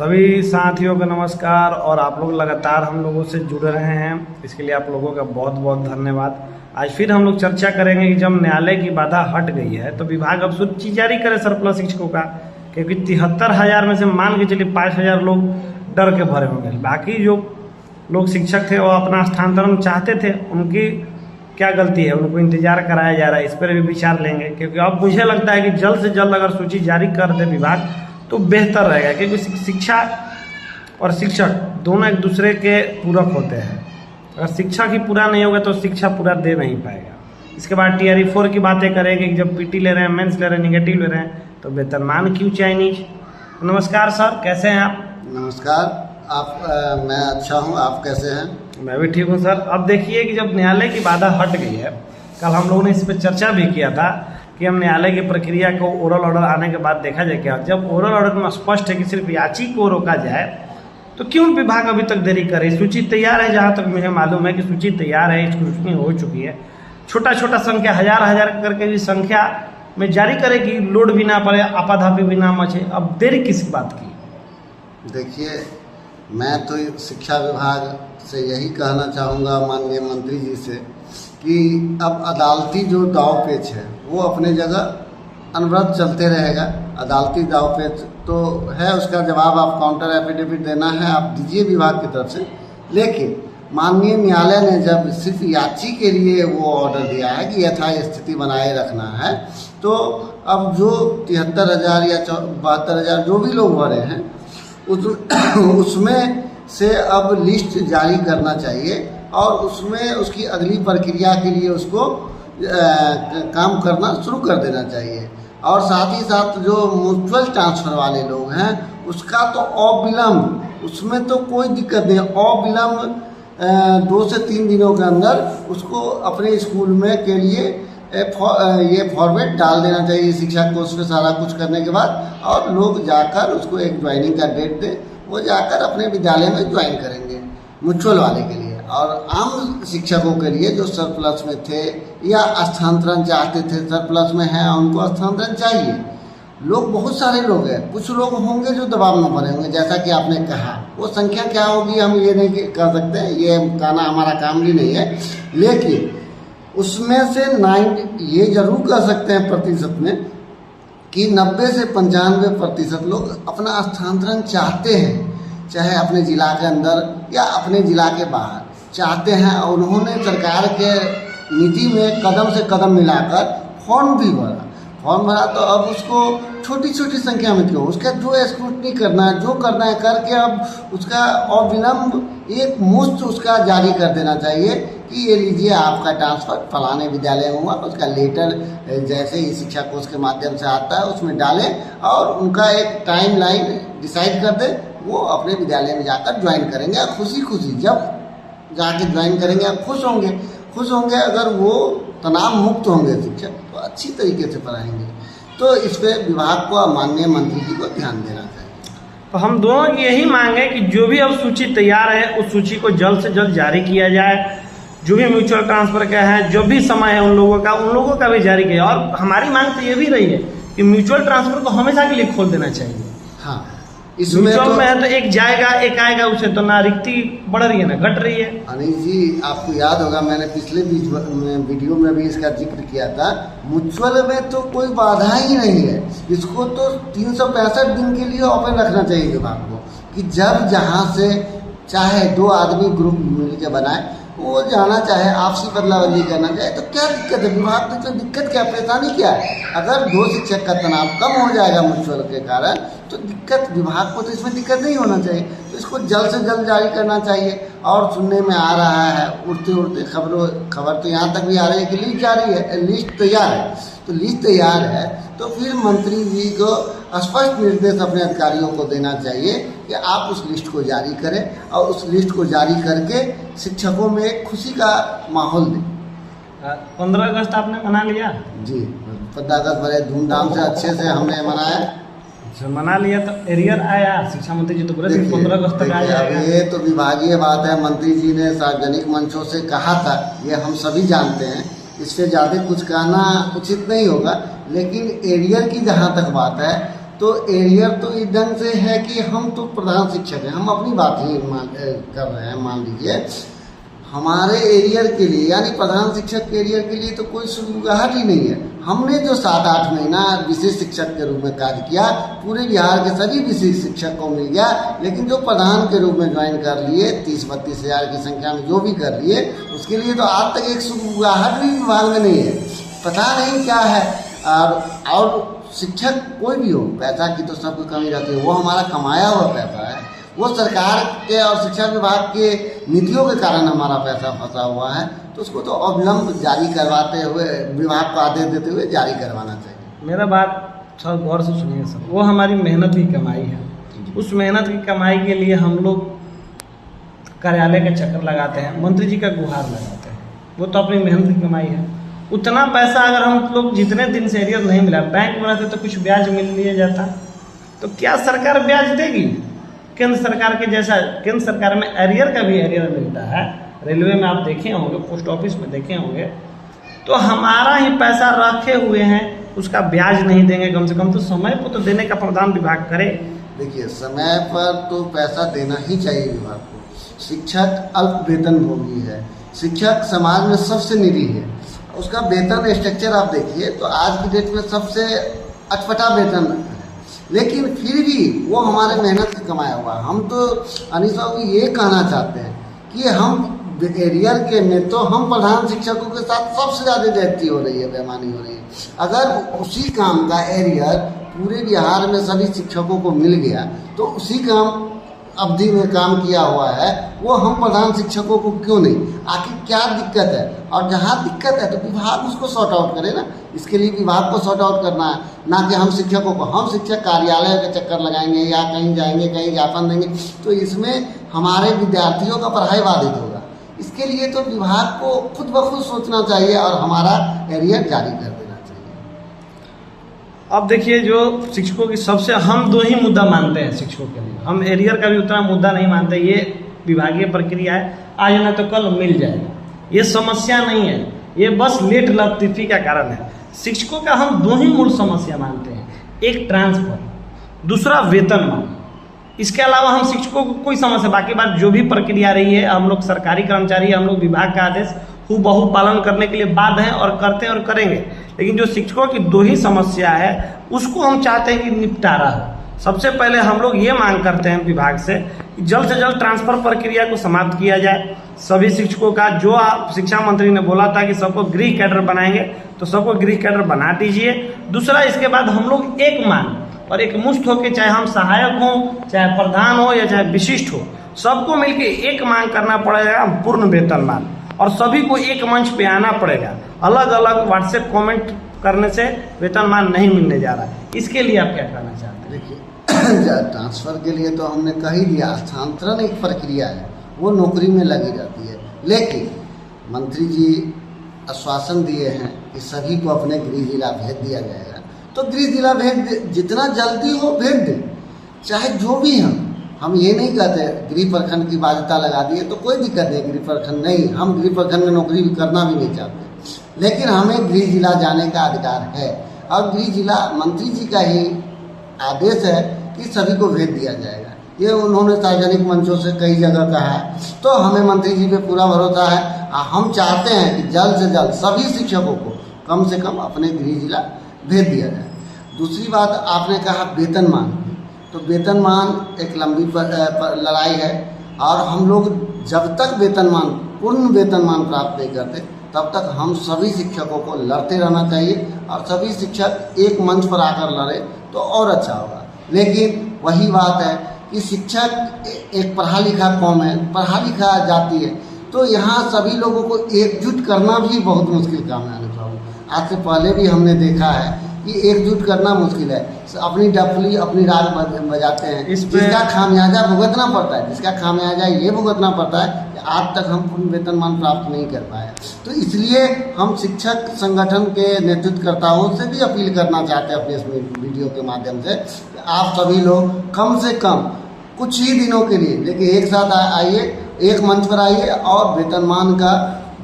सभी साथियों को नमस्कार। और आप लोग लगातार हम लोगों से जुड़ रहे हैं, इसके लिए आप लोगों का बहुत बहुत धन्यवाद। आज फिर हम लोग चर्चा करेंगे कि जब न्यायालय की बाधा हट गई है तो विभाग अब सूची जारी करे सरप्लस शिक्षकों का, क्योंकि 73,000 में से मान के चलिए 5,000 लोग डर के भरे होंगे। बाकी जो लोग शिक्षक थे वो अपना स्थानांतरण चाहते थे, उनकी क्या गलती है? उनको इंतजार कराया जा रहा है, इस पर भी विचार लेंगे। क्योंकि अब मुझे लगता है कि जल्द से जल्द अगर सूची जारी कर दे विभाग तो बेहतर रहेगा, क्योंकि शिक्षा और शिक्षक दोनों एक दूसरे के पूरक होते हैं। अगर शिक्षक ही पूरा नहीं होगा तो शिक्षा पूरा दे नहीं पाएगा। इसके बाद TRE 4 की बातें करेंगे कि जब PT ले रहे हैं, मेंस ले रहे हैं, निगेटिव ले रहे हैं तो वेतनमान क्यों चाइनीज। नमस्कार सर, कैसे हैं आप? नमस्कार, मैं अच्छा हूं, आप कैसे हैं? मैं भी ठीक हूं सर। अब देखिए कि जब न्यायालय की बाधा हट गई है, कल हम लोगों ने इस पर चर्चा भी किया था कि हम न्यायालय की प्रक्रिया को ओरल ऑर्डर आने के बाद देखा जाए क्या। जब ओरल ऑर्डर में स्पष्ट है कि सिर्फ याचिका को रोका जाए तो क्यों विभाग अभी तक देरी करे? सूची तैयार है, जहाँ तक मुझे मालूम है कि सूची तैयार है, स्क्रूटनी हो चुकी है। छोटा छोटा संख्या हजार करके भी संख्या में जारी करे कि लोड भी ना पड़े, आपाधापी भी ना मचे। अब देरी किस बात की? देखिए, मैं तो शिक्षा विभाग से यही कहना चाहूँगा माननीय मंत्री जी से कि अब अदालती जो दाव पेच है वो अपने जगह अनवरत चलते रहेगा। अदालती दाव पेच तो है, उसका जवाब आप काउंटर एफिडेविट देना है, आप दीजिए विभाग की तरफ से। लेकिन माननीय न्यायालय ने जब सिर्फ याची के लिए वो ऑर्डर दिया है कि यथास्थिति स्थिति बनाए रखना है, तो अब जो 73,000 या 72,000 जो भी लोग भरे हैं उसमें से अब लिस्ट जारी करना चाहिए और उसमें उसकी अगली प्रक्रिया के लिए उसको काम करना शुरू कर देना चाहिए। और साथ ही साथ जो म्यूचुअल ट्रांसफ़र वाले लोग हैं उसका तो अविलंब, उसमें तो कोई दिक्कत नहीं, अविलंब 2 से 3 दिनों के अंदर उसको अपने स्कूल में के लिए ये फॉर्मेट डाल देना चाहिए शिक्षा कोर्स में सारा कुछ करने के बाद, और लोग जाकर उसको एक ज्वाइनिंग का डेट दे, वो जाकर अपने विद्यालय में ज्वाइन करेंगे म्यूचुअल वाले के लिए। और आम शिक्षकों के लिए जो सरप्लस में थे या स्थानांतरण चाहते थे, सरप्लस में हैं, उनको स्थानांतरण चाहिए। लोग बहुत सारे लोग हैं, कुछ लोग होंगे जो दबाव में पड़े होंगे, जैसा कि आपने कहा। वो संख्या क्या होगी हम ये नहीं कह सकते, ये कहना हमारा काम भी नहीं है। लेकिन उसमें से 9 ये जरूर कह सकते हैं प्रतिशत में कि 90 से 95% लोग अपना स्थानांतरण चाहते हैं, चाहे अपने ज़िला के अंदर या अपने ज़िला के बाहर चाहते हैं। और उन्होंने सरकार के नीति में कदम से कदम मिलाकर फॉर्म भी भरा तो अब उसको छोटी छोटी संख्या में क्यों, उसका जो स्क्रूटनी करना है, जो करना है करके अब उसका अविलंब एक मुश्त उसका जारी कर देना चाहिए कि ये लीजिए आपका ट्रांसफ़र फलाने विद्यालय में हुआ, उसका लेटर जैसे ही शिक्षा कोष के माध्यम से आता है उसमें डालें और उनका एक टाइम लाइन डिसाइड कर दे, वो अपने विद्यालय में जाकर ज्वाइन करेंगे। और खुशी जब जाके ज्वाइन करेंगे आप खुश होंगे। अगर वो तनाव मुक्त होंगे शिक्षक तो अच्छी तरीके से पढ़ाएंगे। तो इस पर विभाग को, माननीय मंत्री जी को ध्यान देना चाहिए। तो हम दोनों की यही मांग है कि जो भी अब सूची तैयार है उस सूची को जल्द से जल्द जारी किया जाए। जो भी म्यूचुअल ट्रांसफर का है, जो भी समय है उन लोगों का भी जारी किया। और हमारी मांग तो ये भी रही है कि म्यूचुअल ट्रांसफर को हमेशा के लिए खोल देना चाहिए। हाँ, इसमें म्यूचुअल में है तो एक जाएगा एक आएगा, उससे तो ना रिक्ति बढ़ रही है ना घट रही है। अनिल जी, आपको याद होगा मैंने पिछले वीडियो में भी इसका जिक्र किया था, म्यूचुअल में तो कोई बाधा ही नहीं है। इसको तो 365 दिन के लिए ओपन रखना चाहिए विभाग को कि जब जहाँ से चाहे 2 आदमी ग्रुप मिल के बनाए, वो जाना चाहे आपसी बदला बदली करना चाहे तो क्या दिक्कत है? विभाग को तो दिक्कत क्या, परेशानी क्या है? अगर 2 शिक्षक का तनाव कम हो जाएगा म्यूचुअल के कारण तो दिक्कत विभाग को तो इसमें दिक्कत नहीं होना चाहिए। तो इसको जल्द से जल्द जारी करना चाहिए। और सुनने में आ रहा है उड़ते खबर तो यहाँ तक भी आ रही है कि लिस्ट तैयार है। तो लिस्ट तैयार है तो फिर मंत्री जी को स्पष्ट निर्देश अपने अधिकारियों को देना चाहिए कि आप उस लिस्ट को जारी करें और उस लिस्ट को जारी करके शिक्षकों में एक खुशी का माहौल दें। 15 अगस्त आपने मना लिया? जी, 15 अगस्त बड़े धूमधाम से अच्छे से हमने मनाया। मना लिया तो एरियर आया, शिक्षा मंत्री जी तो बोले 15 अगस्त तक आ जाएगा। ये तो विभागीय बात है, मंत्री जी ने सार्वजनिक मंचों से कहा था, ये हम सभी जानते हैं, इससे ज़्यादा कुछ कहना उचित नहीं होगा। लेकिन एरियर की जहाँ तक बात है तो एरियर तो इस ढंग से है कि हम तो प्रधान शिक्षक हैं, हम अपनी बात ही कर रहे हैं। मान लीजिए हमारे एरियर के लिए यानी प्रधान शिक्षक के एरियर के लिए तो कोई सुगबुगाहट ही नहीं है। हमने जो 7-8 महीना विशेष शिक्षक के रूप में कार्य किया, पूरे बिहार के सभी विशेष शिक्षक को मिल गया, लेकिन जो प्रधान के रूप में ज्वाइन कर लिए 30-32 हज़ार की संख्या में जो भी कर लिए, उसके लिए तो आज तक एक सुगबुगाहट भी विभाग में नहीं है। पता नहीं क्या है। और शिक्षक कोई भी हो, पैसा की तो सबको कमी रहती है, वो हमारा कमाया हुआ पैसा है, वो सरकार के और शिक्षा विभाग के नीतियों के कारण हमारा पैसा फंसा हुआ है, तो उसको तो अविलंब जारी करवाते हुए, विभाग को आदेश देते हुए जारी करवाना चाहिए। मेरा बात थोड़ा गौर से सुनिए सर, वो हमारी मेहनत की कमाई है। उस मेहनत की कमाई के लिए हम लोग कार्यालय का चक्कर लगाते हैं, मंत्री जी का गुहार लगाते हैं, वो तो अपनी मेहनत की कमाई है। उतना पैसा अगर हम लोग जितने दिन से एरियर नहीं मिला, बैंक में रहते तो कुछ ब्याज मिल लिया जाता, तो क्या सरकार ब्याज देगी? केंद्र सरकार के जैसा, केंद्र सरकार में एरियर का भी एरियर मिलता है, रेलवे में आप देखे होंगे, पोस्ट ऑफिस में देखे होंगे, तो हमारा ही पैसा रखे हुए हैं, उसका ब्याज नहीं देंगे? कम से कम तो समय पर तो देने का प्रावधान विभाग करे। देखिए, समय पर तो पैसा देना ही चाहिए विभाग को। शिक्षक अल्प वेतन भोगी है, शिक्षक समाज में सबसे निरी है, उसका वेतन स्ट्रक्चर आप देखिए तो आज की डेट में सबसे अटपटा वेतन है, लेकिन फिर भी वो हमारे मेहनत से कमाया हुआ। हम तो अनिश बाबू ये कहना चाहते हैं कि हम एरियर के में तो हम प्रधान शिक्षकों के साथ सबसे ज़्यादा ज्यादती हो रही है, बेईमानी हो रही है। अगर उसी काम का एरियर पूरे बिहार में सभी शिक्षकों को मिल गया तो उसी काम अवधि में काम किया हुआ है, वो हम प्रधान शिक्षकों को क्यों नहीं? आखिर क्या दिक्कत है? और जहाँ दिक्कत है तो विभाग उसको सॉर्ट आउट करे ना। इसके लिए विभाग को सॉर्ट आउट करना है, ना कि हम शिक्षकों को। हम शिक्षक कार्यालय के चक्कर लगाएंगे या कहीं जाएंगे, कहीं ज्ञापन देंगे, तो इसमें हमारे विद्यार्थियों का पढ़ाई बाधित होगा। इसके लिए तो विभाग को खुद ब खुद सोचना चाहिए और हमारा एरियर जारी कर देना चाहिए। अब देखिए, जो शिक्षकों की सबसे हम दो ही मुद्दा मानते हैं शिक्षकों के लिए, हम एरियर का भी उतना मुद्दा नहीं मानते। ये विभागीय प्रक्रिया है, आज ना तो कल मिल जाएगा, ये समस्या नहीं है, ये बस लेट लतीफी का कारण है। शिक्षकों का हम दो ही मूल समस्या मानते हैं, एक ट्रांसफर, दूसरा वेतनमान। इसके अलावा हम शिक्षकों को कोई समस्या, बाकी बात जो भी प्रक्रिया रही है, हम लोग सरकारी कर्मचारी, हम लोग विभाग का आदेश हूबहू पालन करने के लिए बाध्य हैं और करते हैं और करेंगे। लेकिन जो शिक्षकों की दो ही समस्या है, उसको हम चाहते हैं कि निपटारा हो। सबसे पहले हम लोग ये मांग करते हैं विभाग से कि जल्द से जल्द ट्रांसफर प्रक्रिया को समाप्त किया जाए। सभी शिक्षकों का, जो आप शिक्षा मंत्री ने बोला था कि सबको गृह कैडर बनाएंगे, तो सबको गृह कैडर बना दीजिए। दूसरा, इसके बाद हम लोग एक मांग और एक मुश्त होकर, चाहे हम सहायक हों, चाहे प्रधान हो या चाहे विशिष्ट हो, सबको मिलकर एक मांग करना पड़ेगा, पूर्ण वेतनमान। और सभी को एक मंच पे आना पड़ेगा। अलग अलग व्हाट्सएप कमेंट करने से वेतनमान नहीं मिलने जा रहा है। इसके लिए आप क्या कहना चाहते हैं? देखिए, ट्रांसफ़र के लिए तो हमने कह ही दिया, स्थानांतरण एक प्रक्रिया है, वो नौकरी में लगी रहती है। लेकिन मंत्री जी आश्वासन दिए हैं कि सभी को अपने गृह जिला भेज दिया जाएगा, तो गृह जिला जितना जल्दी हो भेज दें, चाहे जो भी हम ये नहीं कहते गृह प्रखंड की बाध्यता लगा दिए तो कोई दिक्कत नहीं। गृह प्रखंड नहीं, हम गृह प्रखंड में नौकरी भी करना भी नहीं चाहते, लेकिन हमें गृह जिला जाने का अधिकार है। और गृह जिला मंत्री जी का ही आदेश है कि सभी को भेज दिया जाएगा। ये उन्होंने सार्वजनिक मंचों से कई जगह कहा है, तो हमें मंत्री जी पे पूरा भरोसा है। हम चाहते हैं कि जल्द से जल्द सभी शिक्षकों को कम से कम अपने गृह जिला भेज दिया जाए। दूसरी बात, आपने कहा वेतनमान, तो वेतनमान एक लंबी लड़ाई है, और हम लोग जब तक वेतनमान, पूर्ण वेतनमान प्राप्त नहीं करते, तब तक हम सभी शिक्षकों को लड़ते रहना चाहिए। और सभी शिक्षक एक मंच पर आकर लड़े तो और अच्छा होगा। लेकिन वही बात है कि शिक्षक एक पढ़ा लिखा कौम है, पढ़ा लिखा जाती है, तो यहाँ सभी लोगों को एकजुट करना भी बहुत मुश्किल काम है। आज से पहले भी हमने देखा है कि एकजुट करना मुश्किल है। अपनी डफली, अपनी राग बजाते हैं, जिसका खामियाजा भुगतना पड़ता है, जिसका खामियाजा ये भुगतना पड़ता है कि आज तक हम पूर्ण वेतनमान प्राप्त नहीं कर पाए। तो इसलिए हम शिक्षक संगठन के नेतृत्वकर्ताओं से भी अपील करना चाहते हैं अपने इस वीडियो के माध्यम से, आप सभी लोग कम से कम कुछ ही दिनों के लिए, लेकिन एक साथ आइए, एक मंच पर आइए और वेतनमान का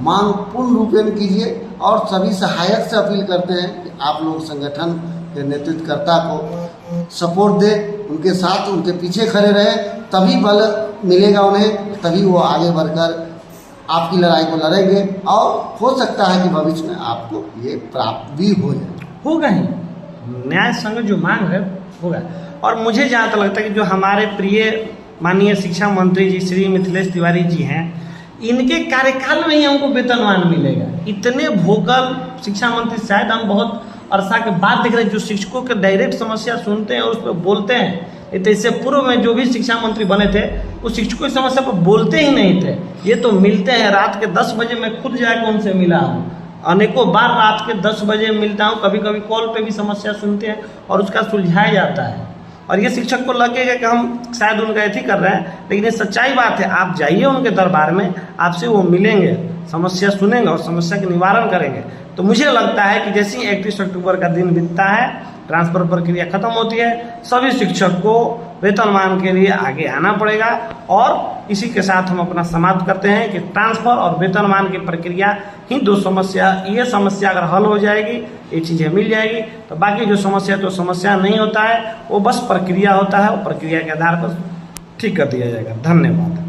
मांग पूर्ण रूपेण कीजिए। और सभी सहायक से अपील करते हैं कि आप लोग संगठन के नेतृत्वकर्ता को सपोर्ट दे, उनके साथ उनके पीछे खड़े रहे, तभी बल मिलेगा उन्हें, तभी वो आगे बढ़कर आपकी लड़ाई को लड़ेंगे और हो सकता है कि भविष्य में आपको ये प्राप्त भी हो जाए। होगा ही, न्याय संघ जो मांग है होगा। और मुझे जहाँ तक लगता है कि जो हमारे प्रिय माननीय शिक्षा मंत्री जी श्री मिथिलेश तिवारी जी हैं, इनके कार्यकाल में ही हमको वेतनमान मिलेगा। इतने भोकल शिक्षा मंत्री शायद हम बहुत अरसा के बाद देख रहे हैं, जो शिक्षकों के डायरेक्ट समस्या सुनते हैं और उस पर बोलते हैं। तो इससे पूर्व में जो भी शिक्षा मंत्री बने थे वो शिक्षकों की समस्या पर बोलते ही नहीं थे। ये तो मिलते हैं रात के 10 बजे, मैं खुद जाकर उनसे मिला हूँ, अनेकों बार रात के 10 बजे मिलता हूँ। कभी कभी कॉल पे भी समस्या सुनते हैं और उसका सुलझाया जाता है। और ये शिक्षक को लगेगा कि हम शायद उनका एथी कर रहे हैं, लेकिन ये सच्चाई बात है। आप जाइए उनके दरबार में, आपसे वो मिलेंगे, समस्या सुनेंगे और समस्या के निवारण करेंगे। तो मुझे लगता है कि जैसे ही 31 अक्टूबर का दिन बीतता है, ट्रांसफर प्रक्रिया खत्म होती है, सभी शिक्षक को वेतनमान के लिए आगे आना पड़ेगा। और इसी के साथ हम अपना समाप्त करते हैं कि ट्रांसफर और वेतनमान की प्रक्रिया ही दो समस्या, ये समस्या अगर हल हो जाएगी, ये चीज़ें मिल जाएगी, तो बाकी जो समस्या तो समस्या नहीं होता है, वो बस प्रक्रिया होता है। वो प्रक्रिया के आधार पर ठीक कर दिया जाएगा। धन्यवाद।